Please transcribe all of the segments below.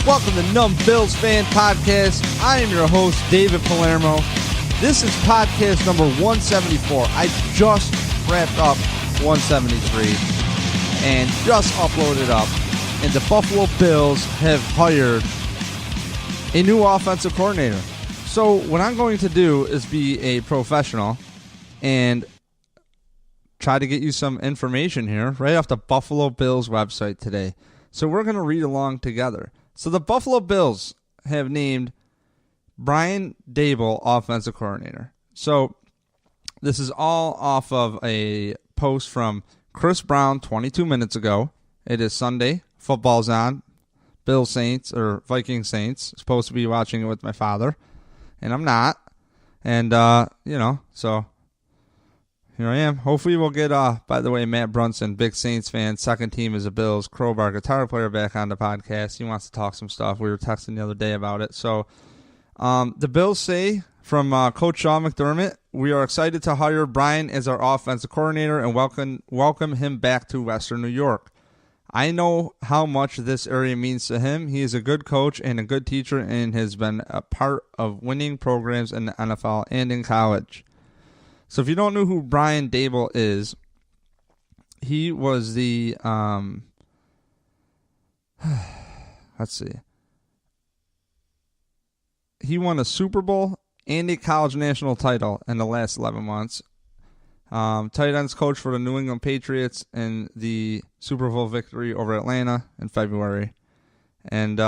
Welcome to Numb Bills Fan Podcast. I am your host, David Palermo. This is podcast number 174. I just wrapped up 173 and just uploaded up. And the Buffalo Bills have hired a new offensive coordinator. So what I'm going to do is be a professional and try to get you some information here right off the Buffalo Bills website today. So we're going to read along together. So the Buffalo Bills have named Brian Daboll offensive coordinator. So this is all off of a post from Chris Brown 22 minutes ago. It is Sunday. Football's on. Bills Saints or Viking Saints. Supposed to be watching it with my father, and I'm not. And so here I am. Hopefully we'll get, by the way, Matt Brunson, big Saints fan, second team is a Bills, crowbar guitar player, back on the podcast. He wants to talk some stuff. We were texting the other day about it. So the Bills say from Coach Sean McDermott, we are excited to hire Brian as our offensive coordinator and welcome him back to Western New York. I know how much this area means to him. He is a good coach and a good teacher and has been a part of winning programs in the NFL and in college. So if you don't know who Brian Daboll is, he was the, let's see. He won a Super Bowl and a college national title in the last 11 months. Tight ends coach for the New England Patriots in the Super Bowl victory over Atlanta in February. And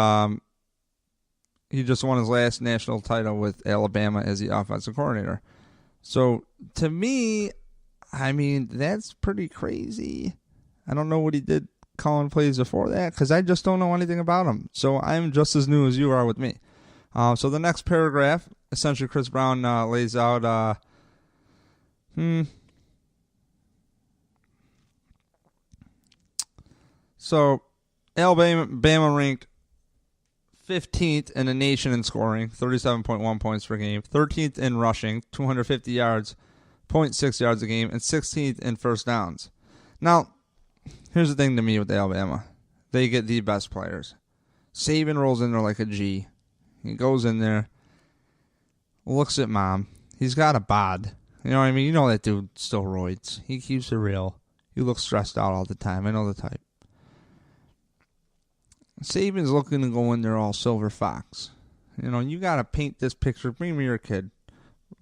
he just won his last national title with Alabama as the offensive coordinator. So, to me, I mean, that's pretty crazy. I don't know what he did calling plays before that because I just don't know anything about him. So, I'm just as new as you are with me. So, the next paragraph, essentially Chris Brown lays out, So, Alabama ranked 15th in the nation in scoring, 37.1 points per game, 13th in rushing, 250 yards, 0.6 yards a game, and 16th in first downs. Now, here's the thing to me with Alabama. They get the best players. Saban rolls in there like a G. He goes in there, looks at mom. He's got a bod. You know what I mean? You know that dude steroids. He keeps it real. He looks stressed out all the time. I know the type. Saban's looking to go in there all silver fox. You know, you got to paint this picture. Bring me your kid.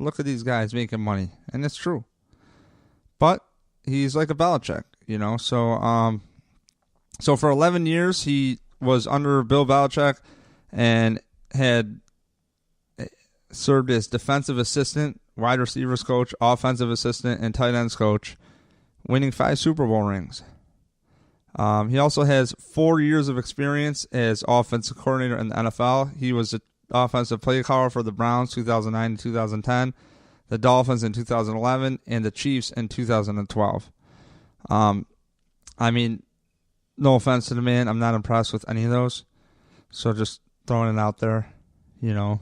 Look at these guys making money. And it's true. But he's like a Belichick, you know. So for 11 years, he was under Bill Belichick and had served as defensive assistant, wide receivers coach, offensive assistant, and tight ends coach, winning 5 Super Bowl rings. He also has 4 years of experience as offensive coordinator in the NFL. He was the offensive play caller for the Browns 2009 to 2010, the Dolphins in 2011, and the Chiefs in 2012. I mean, no offense to the man. I'm not impressed with any of those. So just throwing it out there, you know.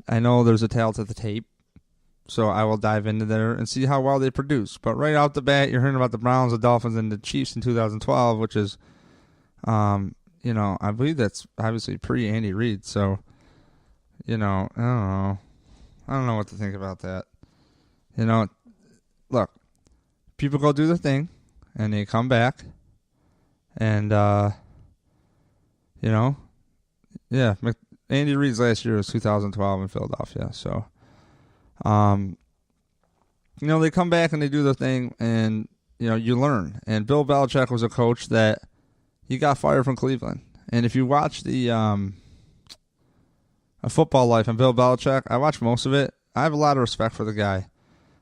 I know there's a tail to the tape. So I will dive into there and see how well they produce. But right out the bat, you're hearing about the Browns, the Dolphins, and the Chiefs in 2012, which is, I believe that's obviously pre-Andy Reid. So, I don't know. I don't know what to think about that. Look, people go do their thing, and they come back, and, Andy Reid's last year was 2012 in Philadelphia, so... they come back and they do their thing, and, you learn. And Bill Belichick was a coach that he got fired from Cleveland. And if you watch the A Football Life on Bill Belichick, I watch most of it. I have a lot of respect for the guy.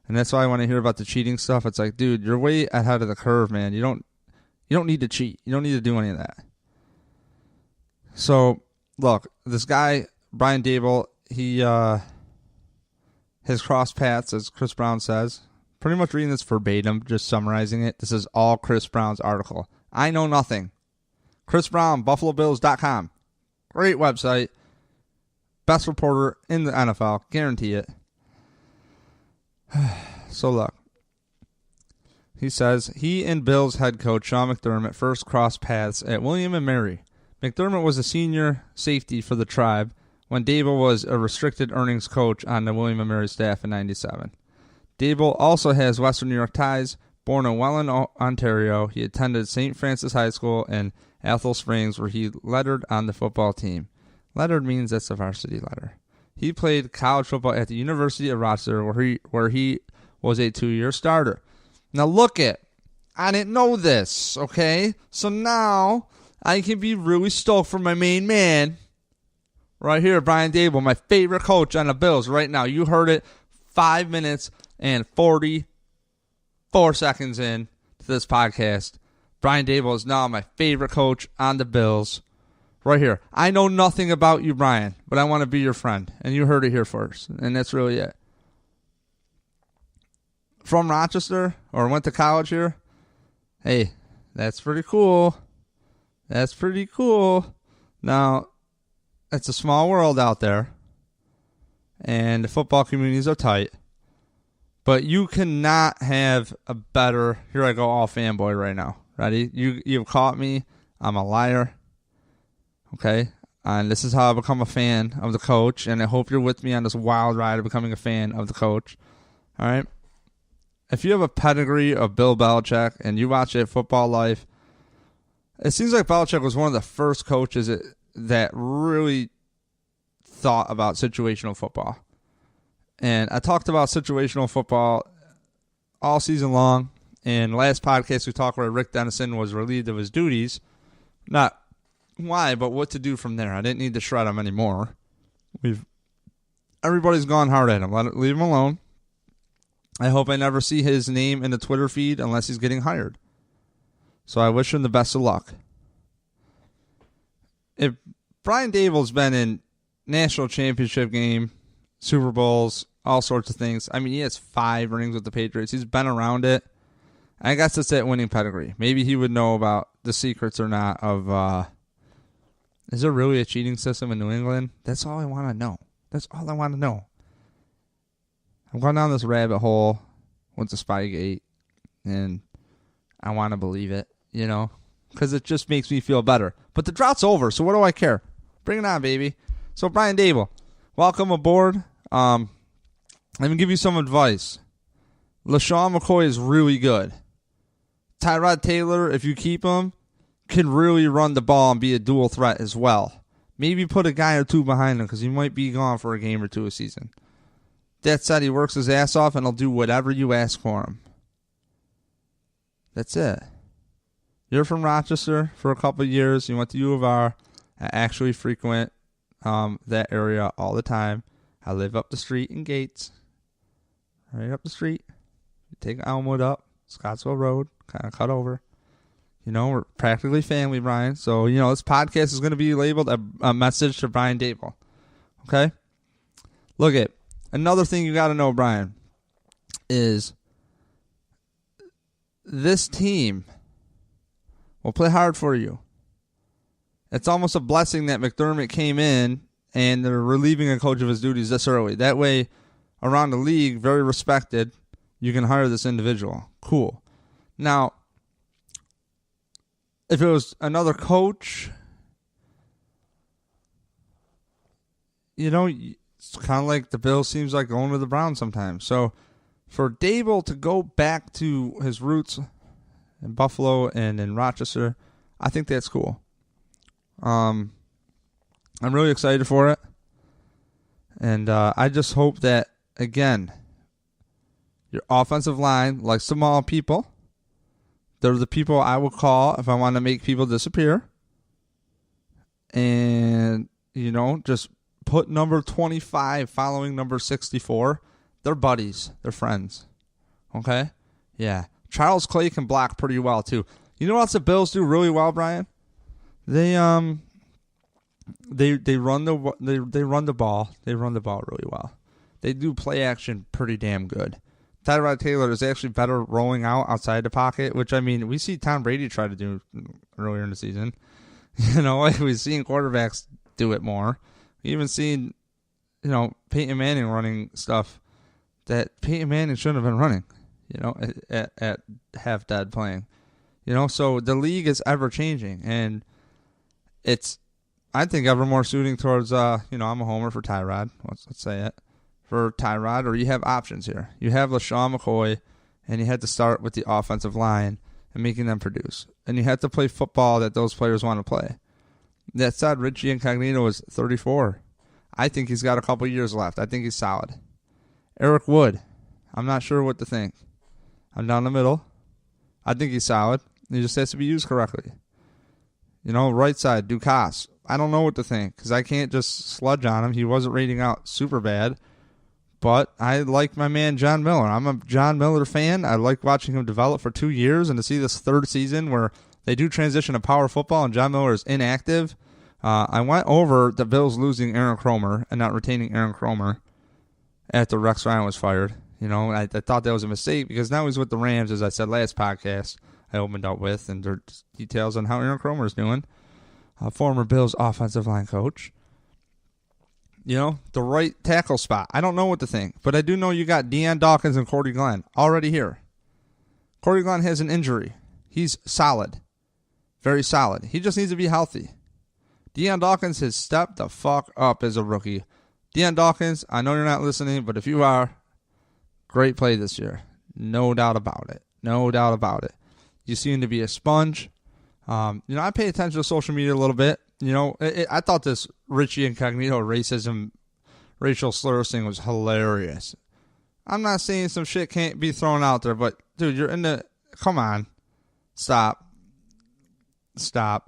And that's why when I hear about the cheating stuff, it's like, dude, you're way ahead of the curve, man. You don't need to cheat. You don't need to do any of that. So, look, this guy, Brian Daboll, he has crossed paths, as Chris Brown says. Pretty much reading this verbatim, just summarizing it. This is all Chris Brown's article. I know nothing. Chris Brown, BuffaloBills.com. Great website. Best reporter in the NFL. Guarantee it. So look. He says, he and Bills head coach Sean McDermott first crossed paths at William & Mary. McDermott was a senior safety for the Tribe when Daboll was a restricted earnings coach on the William & Mary staff in 97. Daboll also has Western New York ties. Born in Welland, Ontario, he attended St. Francis High School in Athol Springs, where he lettered on the football team. Lettered means that's a varsity letter. He played college football at the University of Rochester, where he was a 2-year starter. Now look it, I didn't know this, okay? So now I can be really stoked for my main man right here, Brian Daboll, my favorite coach on the Bills right now. You heard it 5 minutes and 44 seconds in to this podcast. Brian Daboll is now my favorite coach on the Bills. Right here. I know nothing about you, Brian, but I want to be your friend. And you heard it here first. And that's really it. From Rochester, or went to college here. Hey, that's pretty cool. That's pretty cool. Now, it's a small world out there. And the football communities are tight. But you cannot have a better... Here I go, all fanboy right now. Ready? You've caught me. I'm a liar. Okay? And this is how I become a fan of the coach. And I hope you're with me on this wild ride of becoming a fan of the coach. All right? If you have a pedigree of Bill Belichick and you watch it, Football Life, it seems like Belichick was one of the first coaches that really thought about situational football. And I talked about situational football all season long. And last podcast we talked where Rick Dennison was relieved of his duties. Not why, but what to do from there. I didn't need to shred him anymore. Everybody's gone hard at him. Leave him alone. I hope I never see his name in the Twitter feed unless he's getting hired. So I wish him the best of luck. If Brian Daboll's been in national championship game, Super Bowls, all sorts of things. I mean, he has 5 rings with the Patriots. He's been around it. I guess it's that winning pedigree. Maybe he would know about the secrets or not of, is there really a cheating system in New England? That's all I want to know. That's all I want to know. I'm going down this rabbit hole with the Spygate, and I want to believe it, you know, because it just makes me feel better. But the drought's over, so what do I care? Bring it on, baby. So, Brian Daboll, welcome aboard. Let me give you some advice. LaShawn McCoy is really good. Tyrod Taylor, if you keep him, can really run the ball and be a dual threat as well. Maybe put a guy or two behind him because he might be gone for a game or two a season. That said, he works his ass off and he'll do whatever you ask for him. That's it. You're from Rochester for a couple of years. You went to U of R. I actually frequent that area all the time. I live up the street in Gates. Right up the street. You take Elmwood up, Scottsville Road, kind of cut over. You know, we're practically family, Brian. So, you know, this podcast is going to be labeled a message to Brian Daboll. Okay? Look at another thing you got to know, Brian, is this team will play hard for you. It's almost a blessing that McDermott came in and they're relieving a coach of his duties this early. That way, around the league, very respected, you can hire this individual. Cool. Now, if it was another coach, you know, it's kind of like the Bills seems like going to the Browns sometimes. So for Daboll to go back to his roots in Buffalo and in Rochester, I think that's cool. I'm really excited for it. And I just hope that, again, your offensive line, like small people, they're the people I will call if I want to make people disappear. And, you know, just put number 25 following number 64. They're buddies. They're friends. Okay? Yeah. Charles Clay can block pretty well, too. You know what else the Bills do really well, Brian? They run the ball. They run the ball really well. They do play action pretty damn good. Tyrod Taylor is actually better rolling out outside the pocket, which, I mean, we see Tom Brady try to do earlier in the season. You know, like we've seen quarterbacks do it more. We even seen, you know, Peyton Manning running stuff that Peyton Manning shouldn't have been running. at half dead playing. So the league is ever changing, and it's, I think, ever more suiting towards, I'm a homer for Tyrod. Let's say it. For Tyrod, or you have options here. You have LaShawn McCoy, and you had to start with the offensive line and making them produce. And you have to play football that those players want to play. That said, Richie Incognito is 34. I think he's got a couple years left. I think he's solid. Eric Wood, I'm not sure what to think. I'm down the middle. I think he's solid. He just has to be used correctly. Right side, Ducasse. I don't know what to think because I can't just sludge on him. He wasn't rating out super bad. But I like my man John Miller. I'm a John Miller fan. I like watching him develop for 2 years, and to see this third season where they do transition to power football and John Miller is inactive. I went over the Bills losing Aaron Cromer and not retaining Aaron Cromer after Rex Ryan was fired. I thought that was a mistake because now he's with the Rams, as I said last podcast I opened up with, and there's details on how Aaron Cromer is doing. Former Bills offensive line coach. The right tackle spot. I don't know what to think, but I do know you got Deion Dawkins and Cordy Glenn already here. Cordy Glenn has an injury. He's solid. Very solid. He just needs to be healthy. Deion Dawkins has stepped the fuck up as a rookie. Deion Dawkins, I know you're not listening, but if you are, great play this year. No doubt about it. No doubt about it. You seem to be a sponge. I pay attention to social media a little bit. I thought this Richie Incognito racism, racial slurs thing was hilarious. I'm not saying some shit can't be thrown out there, but, dude, you're in the... Come on. Stop.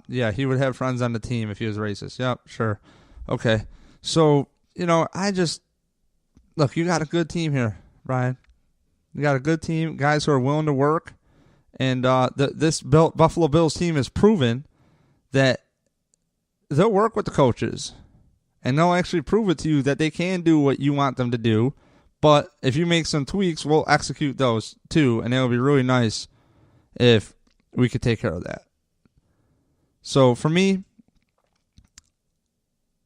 Yeah, he would have friends on the team if he was racist. Yep, sure. Okay. So, I just... Look, you got a good team here, Brian. You got a good team, guys who are willing to work. And this Buffalo Bills team has proven that they'll work with the coaches, and they'll actually prove it to you that they can do what you want them to do. But if you make some tweaks, we'll execute those too, and it would be really nice if we could take care of that. So for me,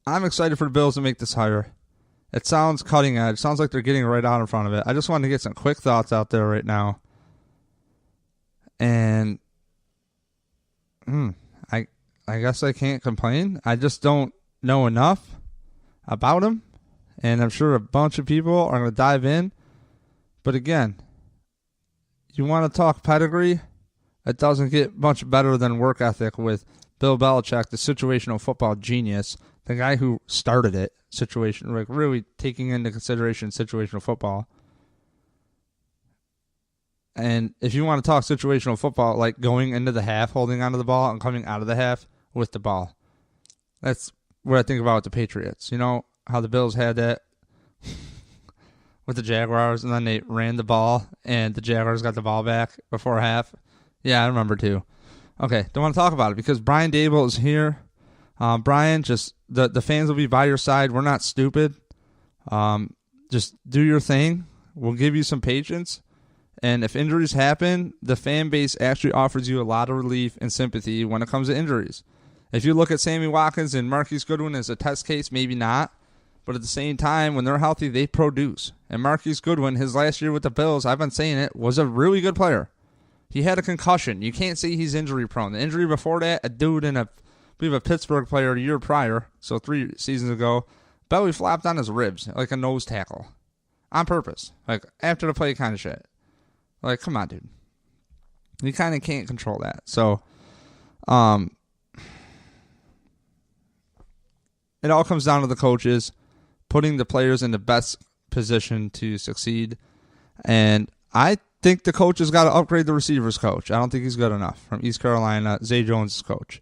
I'm excited for the Bills to make this hire. It sounds cutting edge. It sounds like they're getting right out in front of it. I just wanted to get some quick thoughts out there right now. And I guess I can't complain. I just don't know enough about him. And I'm sure a bunch of people are going to dive in. But again, you want to talk pedigree? It doesn't get much better than work ethic with Bill Belichick, the situational football genius, the guy who started it, really taking into consideration situational football. And if you want to talk situational football, like going into the half, holding onto the ball, and coming out of the half with the ball, that's what I think about with the Patriots. You know how the Bills had that with the Jaguars, and then they ran the ball, and the Jaguars got the ball back before half? Yeah, I remember too. Okay, don't want to talk about it because Brian Daboll is here. Brian, just the fans will be by your side. We're not stupid. Just do your thing. We'll give you some patience. And if injuries happen, the fan base actually offers you a lot of relief and sympathy when it comes to injuries. If you look at Sammy Watkins and Marquise Goodwin as a test case, maybe not. But at the same time, when they're healthy, they produce. And Marquise Goodwin, his last year with the Bills, I've been saying it, was a really good player. He had a concussion. You can't say he's injury prone. The injury before that, a dude in I believe a Pittsburgh player a year prior, so 3 seasons ago, belly flopped on his ribs like a nose tackle. On purpose. Like, after the play kind of shit. Like, come on, dude. You kind of can't control that. So, it all comes down to the coaches putting the players in the best position to succeed. And I think the coach has got to upgrade the receivers coach. I don't think he's good enough. From East Carolina, Zay Jones' coach.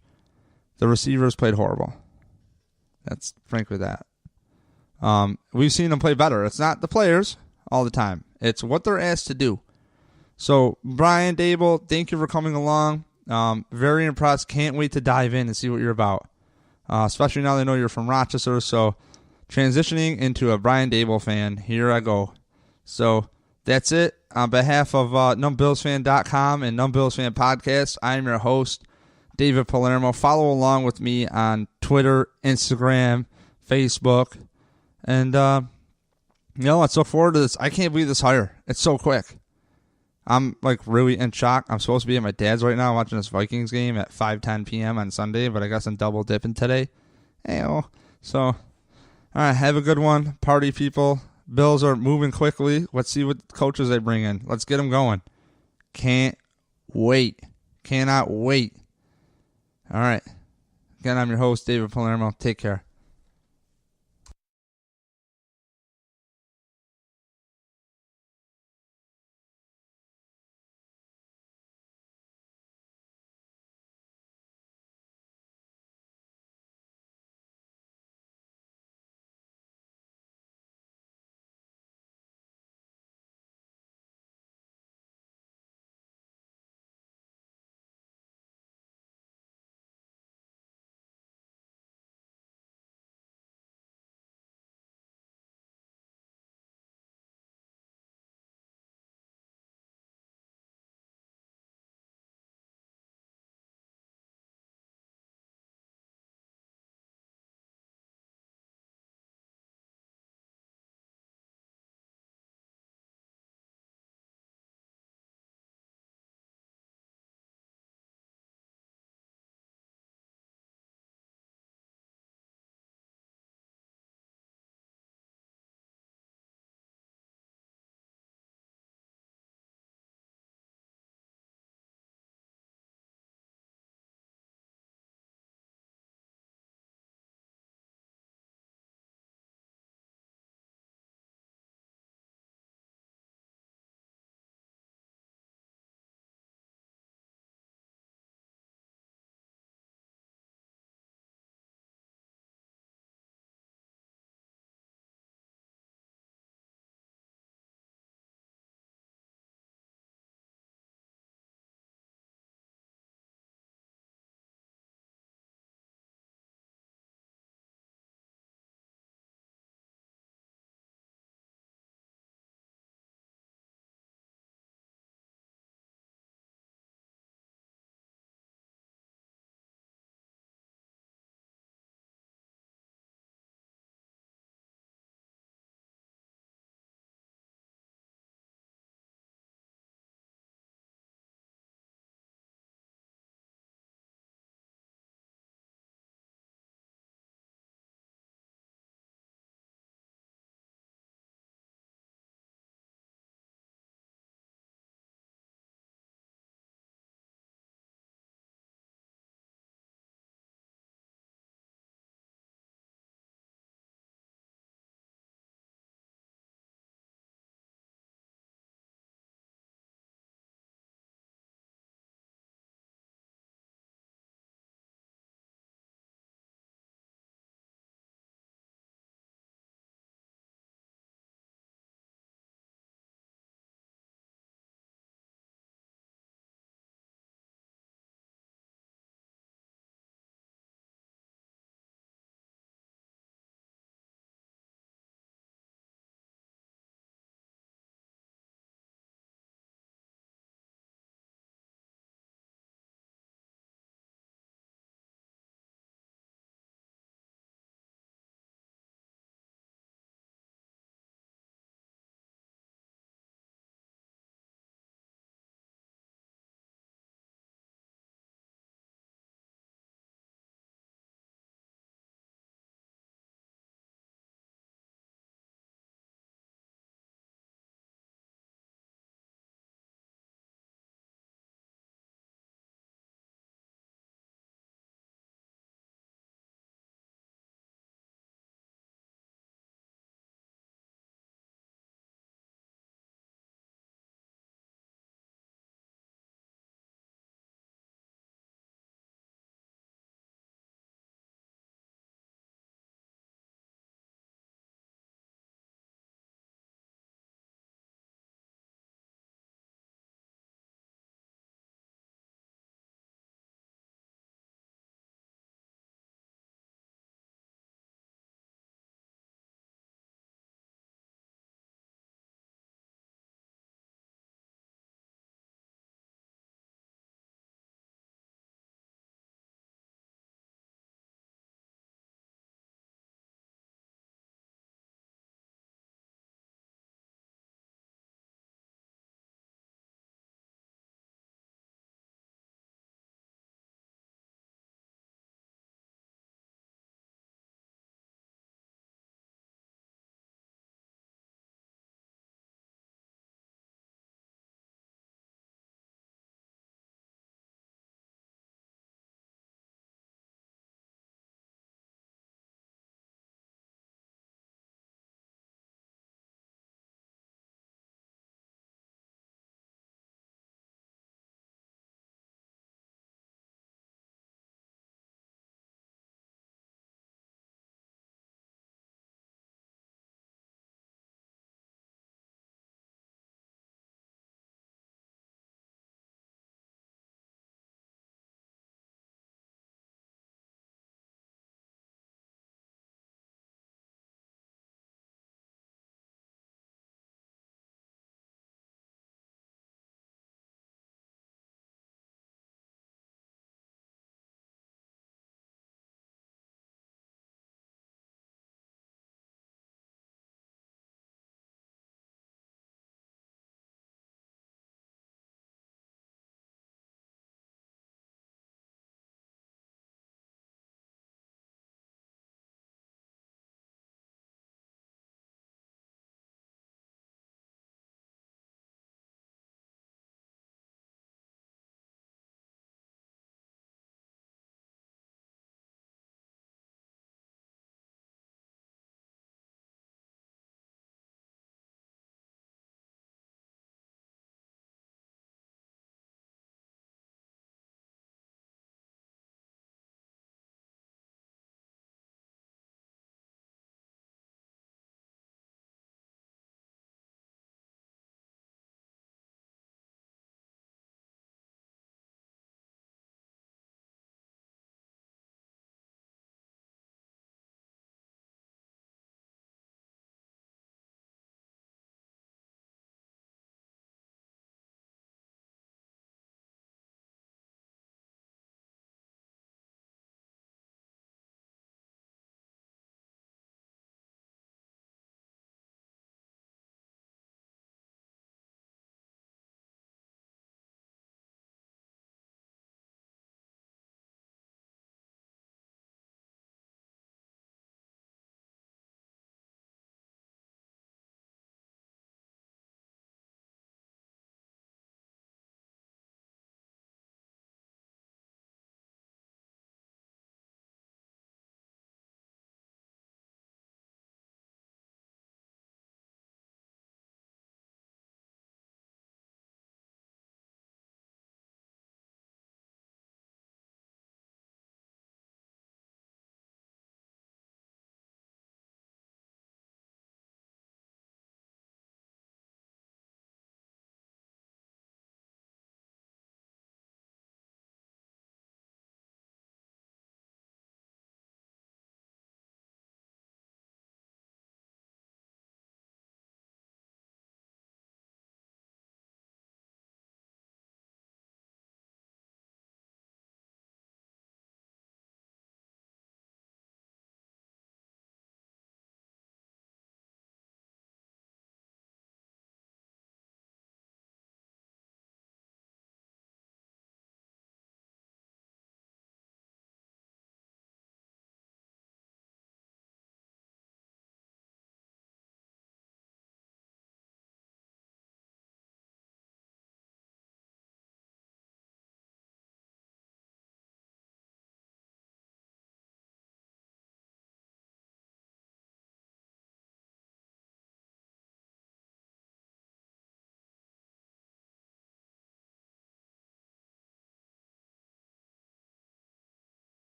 The receivers played horrible. That's frankly that. We've seen them play better. It's not the players all the time. It's what they're asked to do. So, Brian Daboll, thank you for coming along. Very impressed. Can't wait to dive in and see what you're about. Especially now they know you're from Rochester. So, transitioning into a Brian Daboll fan, here I go. So, that's it. On behalf of numbillsfan.com and Numbillsfan Podcast, I am your host, David Palermo. Follow along with me on Twitter, Instagram, Facebook. And, let's look forward to this. I can't believe this hire. It's so quick. I'm like really in shock. I'm supposed to be at my dad's right now watching this Vikings game at 5:10 p.m. on Sunday, but I guess I'm double dipping today. So, all right, have a good one, party people. Bills are moving quickly. Let's see what coaches they bring in. Let's get them going. Can't wait. Cannot wait. All right. Again, I'm your host, David Palermo. Take care.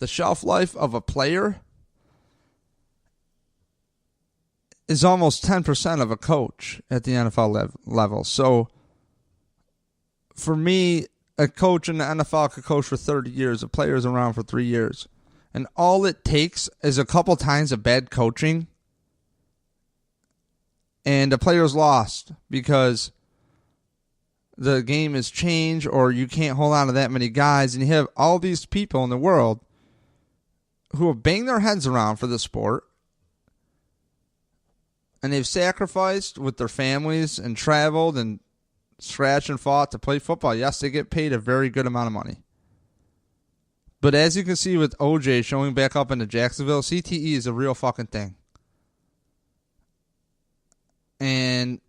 the shelf life of a player is almost 10% of a coach at the NFL level. So for me, a coach in the NFL could coach for 30 years. A player is around for 3 years. And all it takes is a couple times of bad coaching and the player's lost because the game has changed or you can't hold on to that many guys. And you have all these people in the world who have banged their heads around for the sport. And they've sacrificed with their families and traveled and scratched and fought to play football. Yes, they get paid a very good amount of money. But as you can see with OJ showing back up into Jacksonville, CTE is a real fucking thing. And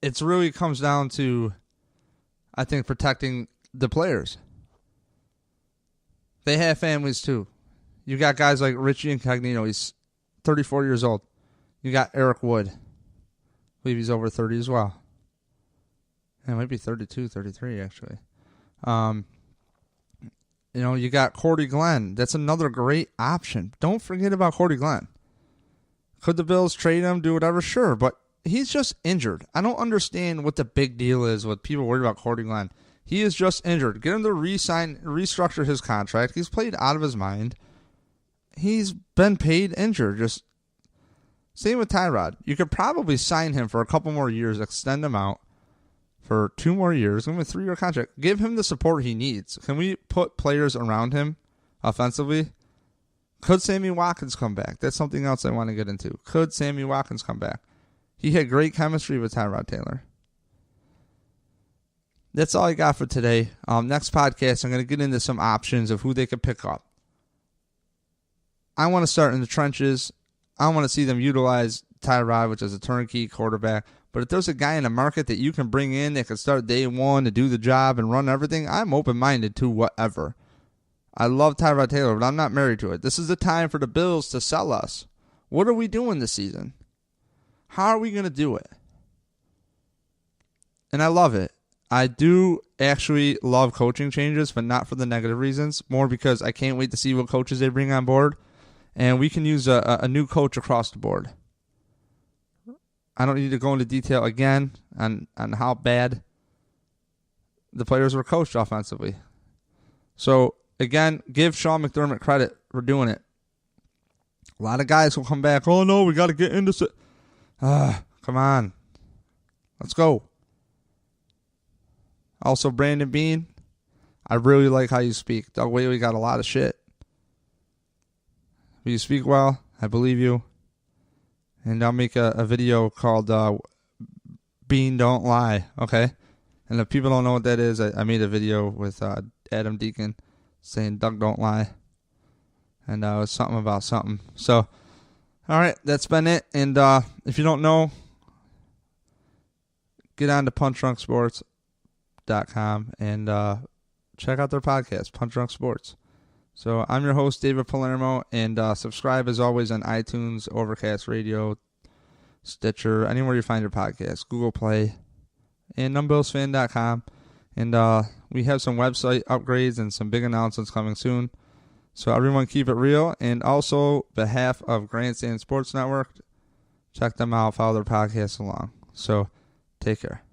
it really comes down to, I think, protecting the players. They have families too. You got guys like Richie Incognito. He's 34 years old. You got Eric Wood. I believe he's over 30 as well. It might be 32, 33, actually. You got Cordy Glenn. That's another great option. Don't forget about Cordy Glenn. Could the Bills trade him, do whatever? Sure, but he's just injured. I don't understand what the big deal is with people worried about Cordy Glenn. He is just injured. Get him to restructure his contract. He's played out of his mind. He's been paid injured. Just same with Tyrod. You could probably sign him for a couple more years, extend him out for 2 more years, give him a 3-year contract. Give him the support he needs. Can we put players around him offensively? Could Sammy Watkins come back? That's something else I want to get into. Could Sammy Watkins come back? He had great chemistry with Tyrod Taylor. That's all I got for today. Next podcast, I'm going to get into some options of who they could pick up. I want to start in the trenches. I want to see them utilize Tyrod, which is a turnkey quarterback. But if there's a guy in the market that you can bring in that can start day one to do the job and run everything, I'm open-minded to whatever. I love Tyrod Taylor, but I'm not married to it. This is the time for the Bills to sell us. What are we doing this season? How are we going to do it? And I love it. I do actually love coaching changes, but not for the negative reasons. More because I can't wait to see what coaches they bring on board. And we can use a new coach across the board. I don't need to go into detail again on how bad the players were coached offensively. So, again, give Sean McDermott credit for doing it. A lot of guys will come back, oh, no, we got to get into it. Come on. Let's go. Also, Brandon Bean, I really like how you speak. Doug Whaley got a lot of shit. But you speak well. I believe you. And I'll make a video called Bean Don't Lie, okay? And if people don't know what that is, I made a video with Adam Deacon saying Doug Don't Lie. And it was something about something. So, all right, that's been it. And if you don't know, get on to punchdrunksports.com and check out their podcast, Punch Drunk Sports. So I'm your host, David Palermo, and subscribe as always on iTunes, Overcast Radio, Stitcher, anywhere you find your podcast, Google Play, and numbillsfan.com. And we have some website upgrades and some big announcements coming soon. So everyone keep it real. And also, behalf of Grandstand Sports Network, check them out, follow their podcast along. So take care.